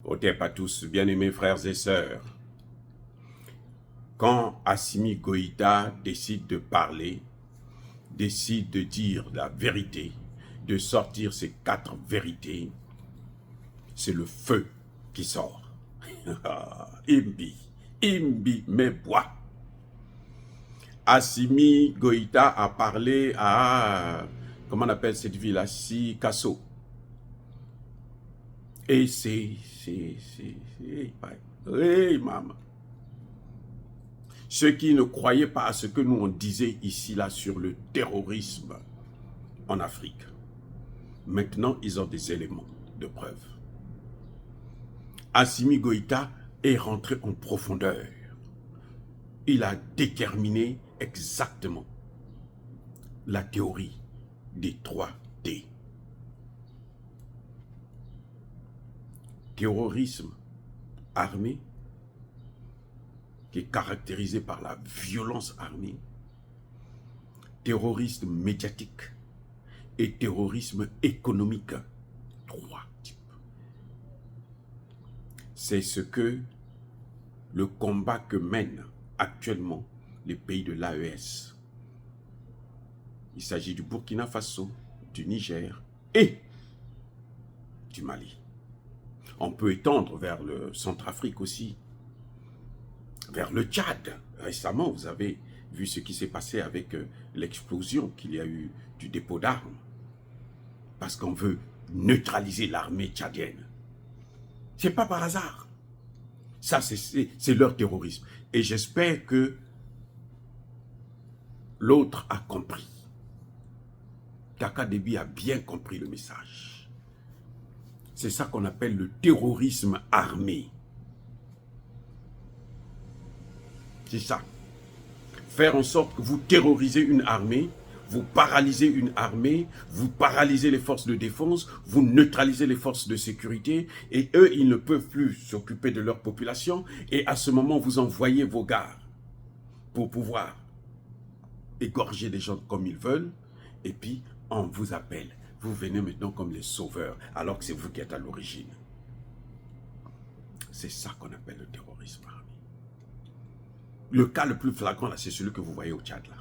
Otep à tous, bien-aimés frères et sœurs. Quand Assimi Goïta décide de parler, décide de dire la vérité, de sortir ces 4 vérités, c'est le feu qui sort. Imbi, Imbi, mais bois. Assimi Goïta a parlé à, comment on appelle cette ville-ci, Kasso. Et hey, maman. Ceux qui ne croyaient pas à ce que nous on disait ici, là, sur le terrorisme en Afrique, maintenant, ils ont des éléments de preuve. Assimi Goïta est rentré en profondeur. Il a déterminé exactement la théorie des 3 T. Terrorisme armé, qui est caractérisé par la violence armée, terrorisme médiatique et terrorisme économique. 3 types. C'est ce que le combat que mènent actuellement les pays de l'AES. Il s'agit du Burkina Faso, du Niger et du Mali. On peut étendre vers le Centrafrique aussi, vers le Tchad. Récemment, vous avez vu ce qui s'est passé avec l'explosion qu'il y a eu du dépôt d'armes. Parce qu'on veut neutraliser l'armée tchadienne. C'est pas par hasard. Ça, c'est leur terrorisme. Et j'espère que l'autre a compris. Kaka Déby a bien compris le message. C'est ça qu'on appelle le terrorisme armé. C'est ça. Faire en sorte que vous terrorisez une armée, vous paralysez une armée, vous paralysez les forces de défense, vous neutralisez les forces de sécurité, et eux, ils ne peuvent plus s'occuper de leur population, et à ce moment, vous envoyez vos gars pour pouvoir égorger des gens comme ils veulent, et puis on vous appelle. Vous venez maintenant comme les sauveurs, alors que c'est vous qui êtes à l'origine. C'est ça qu'on appelle le terrorisme armé. Le cas le plus flagrant, là, c'est celui que vous voyez au Tchad, là.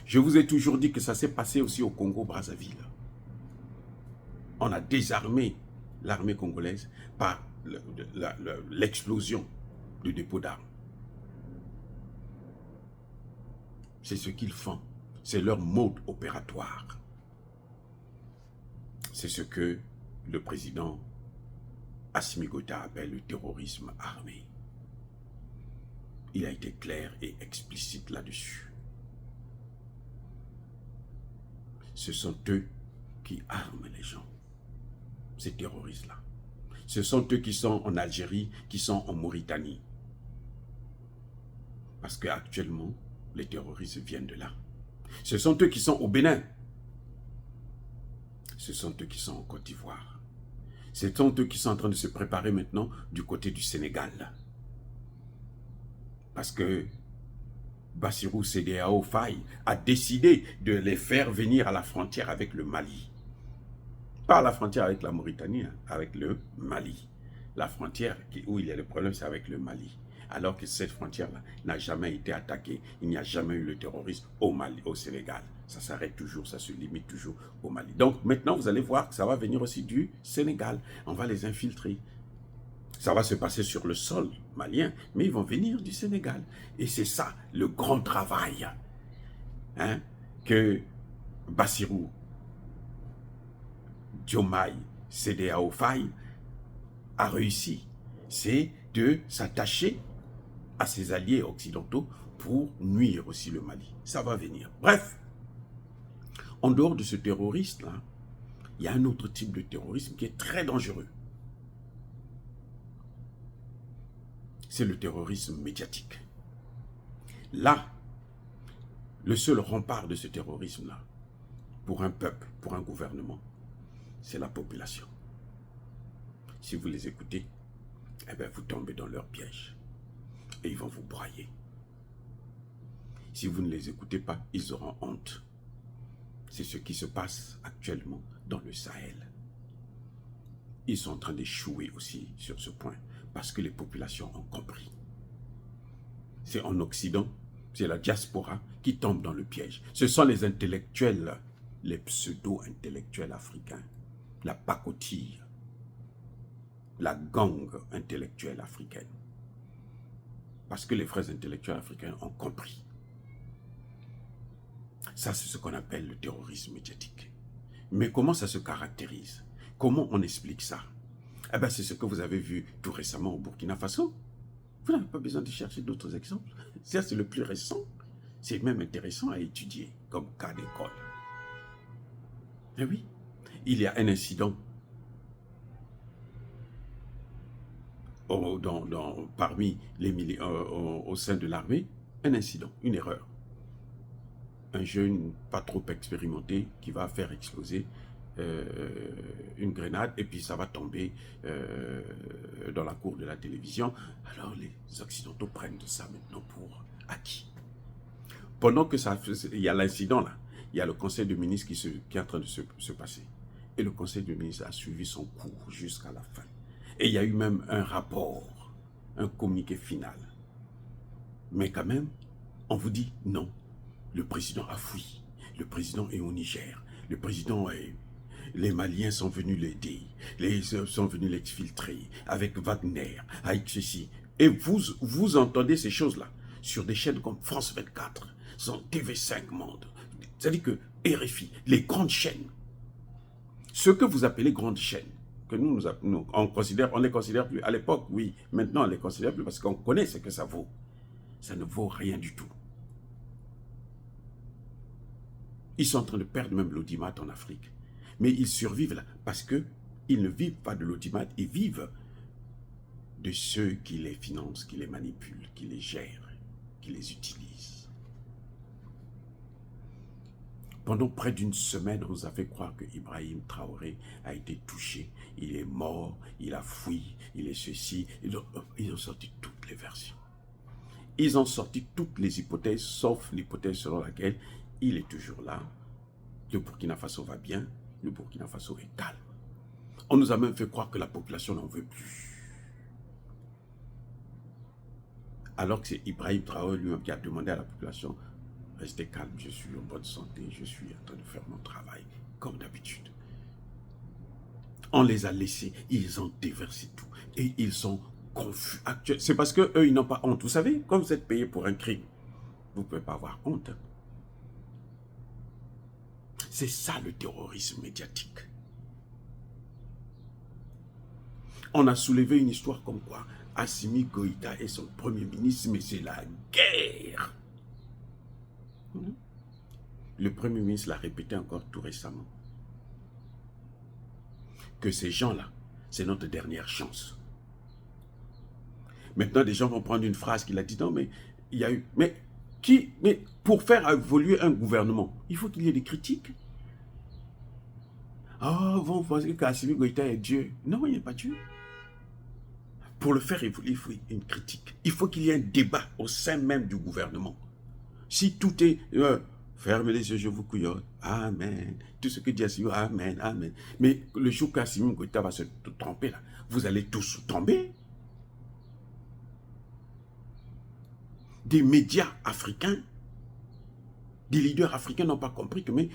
Je vous ai toujours dit que ça s'est passé aussi au Congo-Brazzaville. On a désarmé l'armée congolaise par l'explosion du dépôt d'armes. C'est ce qu'ils font. C'est leur mode opératoire. C'est ce que le président Assimi Goïta appelle le terrorisme armé. Il a été clair et explicite là-dessus. Ce sont eux qui arment les gens, ces terroristes-là. Ce sont eux qui sont en Algérie, qui sont en Mauritanie. Parce qu'actuellement, les terroristes viennent de là. Ce sont eux qui sont au Bénin. Ce sont eux qui sont en Côte d'Ivoire. Ce sont eux qui sont en train de se préparer maintenant du côté du Sénégal. Parce que Bassirou CEDEAO Faye a décidé de les faire venir à la frontière avec le Mali. Pas à la frontière avec la Mauritanie, hein, avec le Mali. La frontière où il y a le problème, c'est avec le Mali. Alors que cette frontière-là n'a jamais été attaquée. Il n'y a jamais eu le terrorisme au Mali, au Sénégal. Ça s'arrête toujours, ça se limite toujours au Mali. Donc maintenant, vous allez voir que ça va venir aussi du Sénégal. On va les infiltrer. Ça va se passer sur le sol malien, mais ils vont venir du Sénégal. Et c'est ça, le grand travail, hein, que Bassirou Diomaye CEDEAO Faye a réussi. C'est de s'attacher à ses alliés occidentaux pour nuire aussi le Mali. Ça va venir. Bref, en dehors de ce terroriste-là, il y a un autre type de terrorisme qui est très dangereux. C'est le terrorisme médiatique. Là, le seul rempart de ce terrorisme-là, pour un peuple, pour un gouvernement, c'est la population. Si vous les écoutez, eh bien, vous tombez dans leur piège. Et ils vont vous broyer. Si vous ne les écoutez pas, ils auront honte. C'est ce qui se passe actuellement dans le Sahel. ils sont en train d'échouer aussi sur ce point, parce que les populations ont compris. C'est en Occident, c'est la diaspora qui tombe dans le piège. Ce sont les intellectuels, les pseudo-intellectuels africains, la pacotille, la gang intellectuelle africaine. Parce que les frères intellectuels africains ont compris. Ça, c'est ce qu'on appelle le terrorisme médiatique. Mais comment ça se caractérise? Comment on explique ça? Eh bien, c'est ce que vous avez vu tout récemment au Burkina Faso. Vous n'avez pas besoin de chercher d'autres exemples. Ça, c'est le plus récent. C'est même intéressant à étudier comme cas d'école. Eh oui, il y a un incident parmi les au sein de l'armée, un incident, une erreur. Un jeune pas trop expérimenté qui va faire exploser une grenade et puis ça va tomber dans la cour de la télévision. Alors les Occidentaux prennent de ça maintenant pour acquis. Pendant que il y a l'incident là, il y a le conseil de ministres qui est en train de se passer. Et le conseil de ministres a suivi son cours jusqu'à la fin. Et il y a eu même un rapport, un communiqué final. Mais quand même, on vous dit non. Le président a fui. Le président est au Niger. Le président est... Les Maliens sont venus l'aider. Les sont venus l'exfiltrer avec Wagner, avec ceci. Et vous entendez ces choses-là sur des chaînes comme France 24, son TV5 Monde. C'est-à-dire que RFI, les grandes chaînes, ce que vous appelez grandes chaînes, que nous on les considère plus. À l'époque, oui. Maintenant, on les considère plus parce qu'on connaît ce que ça vaut. Ça ne vaut rien du tout. Ils sont en train de perdre même l'audimat en Afrique. Mais ils survivent là parce qu'ils ne vivent pas de l'audimat, ils vivent de ceux qui les financent, qui les manipulent, qui les gèrent, qui les utilisent. Pendant près d'une semaine, on nous a fait croire que Ibrahim Traoré a été touché. Il est mort, il a fui, il est ceci. Ils ont sorti toutes les versions. Ils ont sorti toutes les hypothèses, sauf l'hypothèse selon laquelle il est toujours là. Le Burkina Faso va bien, le Burkina Faso est calme. On nous a même fait croire que la population n'en veut plus. Alors que c'est Ibrahim Traoré lui-même qui a demandé à la population: restez calme, je suis en bonne santé, je suis en train de faire mon travail, comme d'habitude. On les a laissés, ils ont déversé tout. Et ils sont confus. C'est parce qu'eux, ils n'ont pas honte. Vous savez, quand vous êtes payé pour un crime, vous ne pouvez pas avoir honte. C'est ça le terrorisme médiatique. On a soulevé une histoire comme quoi Assimi Goïta est son premier ministre, mais c'est la guerre. Le premier ministre l'a répété encore tout récemment. Que ces gens-là, c'est notre dernière chance. Maintenant, des gens vont prendre une phrase qu'il a dit, non, mais il y a eu... Mais pour faire évoluer un gouvernement, il faut qu'il y ait des critiques. Oh, vous pensez qu'Assimi Goïta est Dieu? Non, il n'est pas Dieu. Pour le faire évoluer, il faut une critique. Il faut qu'il y ait un débat au sein même du gouvernement. Si tout est... fermez les yeux, je vous couillonne. Amen. Tout ce que dit Assimi, amen, amen. Mais le jour qu'Assimi Goïta va se tromper, là, vous allez tous tomber. Des médias africains, des leaders africains n'ont pas compris que... Mais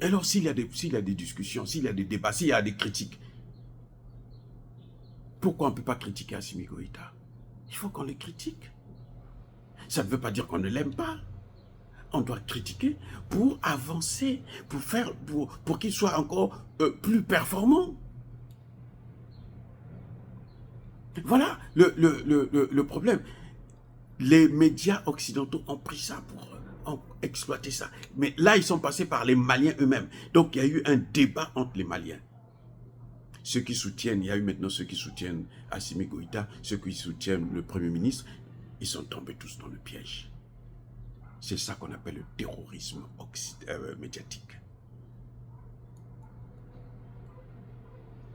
alors, s'il y a des discussions, s'il y a des débats, s'il y a des critiques, pourquoi on ne peut pas critiquer Assimi Goïta? Il faut qu'on les critique. Ça ne veut pas dire qu'on ne l'aime pas. On doit critiquer pour avancer, pour qu'il soit encore plus performant. Voilà le problème. Les médias occidentaux ont pris ça ont exploité ça. Mais là, ils sont passés par les Maliens eux-mêmes. Donc, il y a eu un débat entre les Maliens. Ceux qui soutiennent, il y a eu maintenant ceux qui soutiennent Assimi Goïta, ceux qui soutiennent le Premier ministre, ils sont tombés tous dans le piège. C'est ça qu'on appelle le terrorisme médiatique.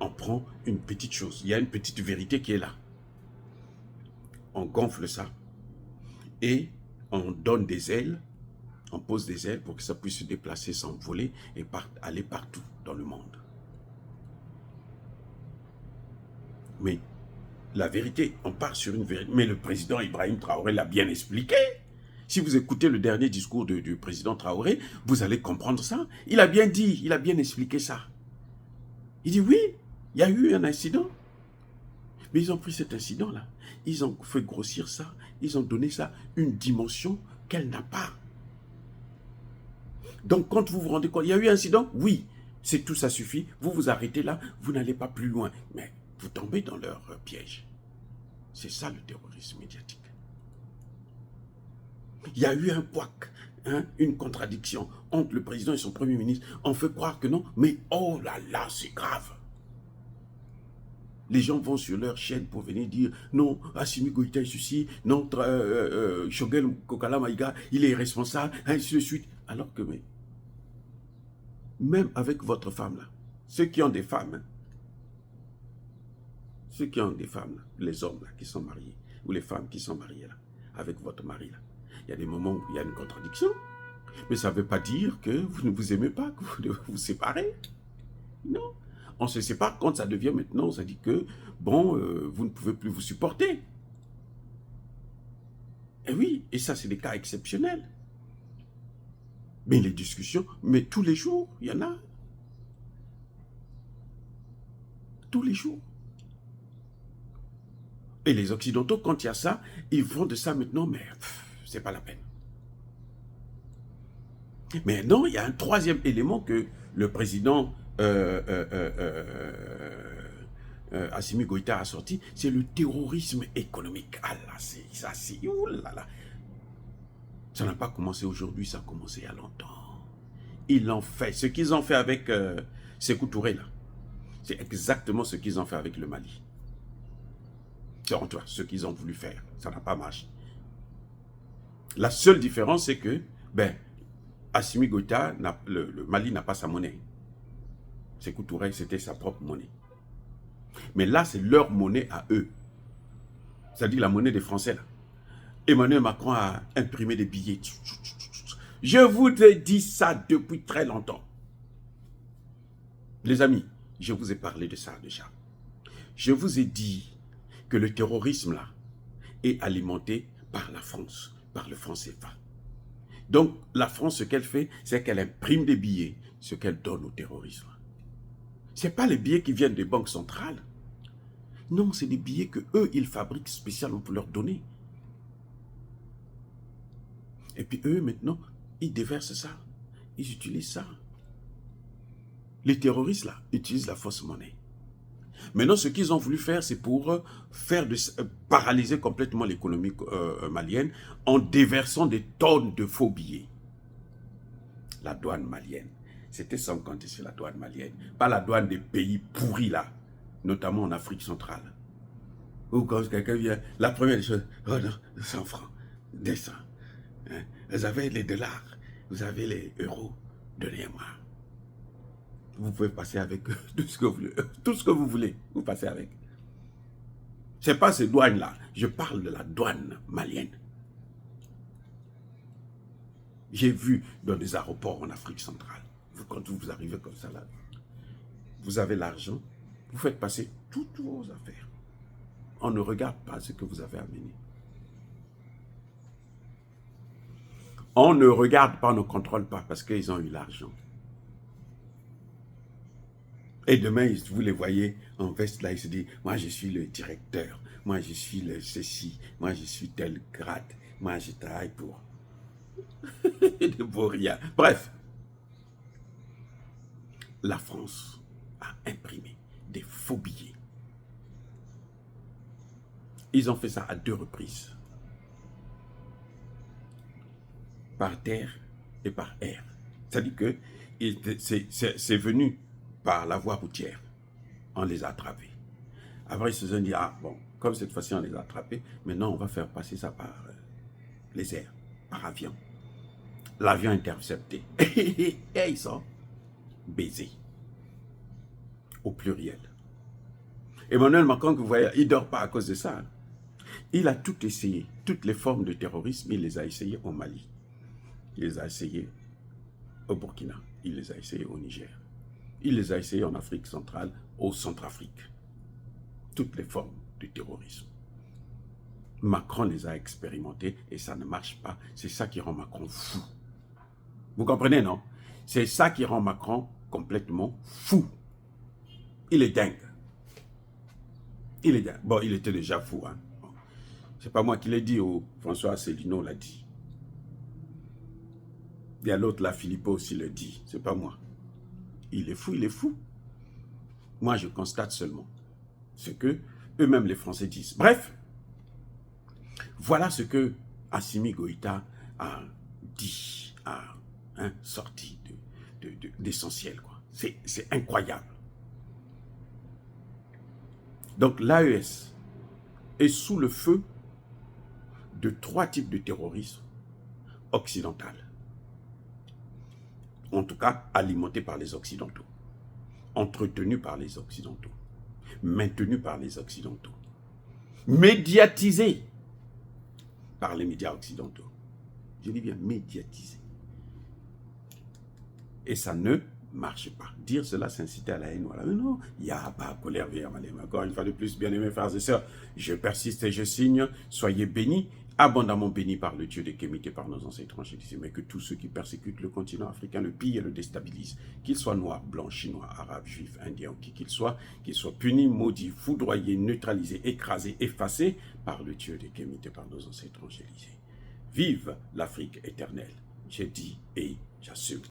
On prend une petite chose, il y a une petite vérité qui est là. On gonfle ça et on donne des ailes, on pose des ailes pour que ça puisse se déplacer, s'envoler et aller partout dans le monde. Mais la vérité, on part sur une vérité. Mais le président Ibrahim Traoré l'a bien expliqué. Si vous écoutez le dernier discours du président Traoré, vous allez comprendre ça. Il a bien dit, il a bien expliqué ça. Il dit oui, il y a eu un incident. Mais ils ont pris cet incident-là. Ils ont fait grossir ça. Ils ont donné ça une dimension qu'elle n'a pas. Donc quand vous vous rendez compte, il y a eu un incident, oui, c'est tout, ça suffit. Vous vous arrêtez là, vous n'allez pas plus loin. Mais vous tombez dans leur piège. C'est ça le terrorisme médiatique. Il y a eu un couac, hein, une contradiction entre le président et son premier ministre. On fait croire que non, mais oh là là, c'est grave. Les gens vont sur leur chaîne pour venir dire non, Assimi Goïta est ceci, non, Choguel Kokala Maïga, il est responsable, ainsi de suite. Alors que, mais, même avec votre femme là, ceux qui ont des femmes, hein, ceux qui ont des femmes, là, les hommes là, qui sont mariés, ou les femmes qui sont mariées là, avec votre mari là, il y a des moments où il y a une contradiction. Mais ça ne veut pas dire que vous ne vous aimez pas, que vous devez vous séparer. Non. On se sépare quand ça devient maintenant, ça dit que, bon, vous ne pouvez plus vous supporter. Et oui, et ça, c'est des cas exceptionnels. Mais les discussions, mais tous les jours, il y en a. Tous les jours. Et les Occidentaux, quand il y a ça, ils font de ça maintenant, mais c'est pas la peine. Mais non, il y a un troisième élément que le président Assimi Goïta a sorti, c'est le terrorisme économique. Ah là, ça c'est... Oulala. Ça n'a pas commencé aujourd'hui, ça a commencé il y a longtemps. Ils l'ont fait. Ce qu'ils ont fait avec Sékou Touré, là, c'est exactement ce qu'ils ont fait avec le Mali. C'est en toi, ce qu'ils ont voulu faire. Ça n'a pas marché. La seule différence, c'est que, ben, Assimi Goïta, le Mali n'a pas sa monnaie. Sékou Touré, c'était sa propre monnaie. Mais là, c'est leur monnaie à eux. C'est-à-dire la monnaie des Français, là. Emmanuel Macron a imprimé des billets. Je vous ai dit ça depuis très longtemps. Les amis, je vous ai parlé de ça déjà. Je vous ai dit que le terrorisme, là, est alimenté par la France, par le franc CFA. Donc, la France, ce qu'elle fait, c'est qu'elle imprime des billets, ce qu'elle donne au terrorisme. Ce n'est pas les billets qui viennent des banques centrales. Non, c'est des billets que eux, ils fabriquent spécialement pour leur donner. Et puis eux, maintenant, ils déversent ça. Ils utilisent ça. Les terroristes, là, utilisent la fausse monnaie. Maintenant, ce qu'ils ont voulu faire, c'est pour paralyser complètement l'économie malienne en déversant des tonnes de faux billets. La douane malienne. C'était sans compter sur la douane malienne. Pas la douane des pays pourris, là, notamment en Afrique centrale. Ou quand quelqu'un vient, la première chose, oh non, 100 francs, 200. Hein? Vous avez les dollars, vous avez les euros, donnez-moi. Vous pouvez passer avec tout ce que vous voulez, vous passez avec. Ce n'est pas ces douanes-là, je parle de la douane malienne. J'ai vu dans des aéroports en Afrique centrale, quand vous arrivez comme ça là, vous avez l'argent, vous faites passer toutes vos affaires. On ne regarde pas ce que vous avez amené. On ne regarde pas, on ne contrôle pas parce qu'ils ont eu l'argent. Et demain, vous les voyez en veste là, ils se disent, moi je suis le directeur, moi je suis le ceci, moi je suis tel grade, moi je travaille pour de beaux rien. Bref, la France a imprimé des faux billets. Ils ont fait ça à 2 reprises. Par terre et par air. C'est-à-dire que c'est venu par la voie routière. On les a attrapés. Après, ils se sont dit, ah bon, comme cette fois-ci on les a attrapés, maintenant on va faire passer ça par les airs, par avion. L'avion intercepté. Et ils sont baisés. Au pluriel. Emmanuel Macron, que vous voyez, il ne dort pas à cause de ça. Il a tout essayé. Toutes les formes de terrorisme, il les a essayées au Mali. Il les a essayés au Burkina. Il les a essayés au Niger. Il les a essayés en Afrique centrale, au Centrafrique. toutes les formes de terrorisme. Macron les a expérimentés et ça ne marche pas. C'est ça qui rend Macron fou. Vous comprenez, non? C'est ça qui rend Macron complètement fou. Il est dingue. Il est dingue. Bon, il était déjà fou. Hein. Bon. C'est pas moi qui l'ai dit, François Asselineau l'a dit. Il y a l'autre là, Philippe aussi le dit. C'est pas moi. Il est fou, il est fou. Moi, je constate seulement ce que eux-mêmes les Français disent. Bref, voilà ce que Assimi Goïta a dit, a sorti d'essentiel. C'est incroyable. Donc l'AES est sous le feu de 3 types de terrorisme occidental. En tout cas, alimenté par les Occidentaux, entretenu par les Occidentaux, maintenu par les Occidentaux, médiatisé par les médias occidentaux. Je dis bien médiatisé. Et ça ne marche pas. Dire cela, c'est inciter à la haine. Voilà. Mais non, il n'y a pas colère vers Malem. Encore une fois de plus, bien-aimés frères et sœurs, je persiste et je signe. Soyez bénis, abondamment bénis par le Dieu des Kémites et par nos ancêtres angélisés, mais que tous ceux qui persécutent le continent africain le pillent et le déstabilisent, qu'ils soient noirs, blancs, chinois, arabes, juifs, indiens, qui qu'ils soient punis, maudits, foudroyés, neutralisés, écrasés, effacés par le Dieu des Kémites et par nos ancêtres angélisés. Vive l'Afrique éternelle. J'ai dit et j'assume.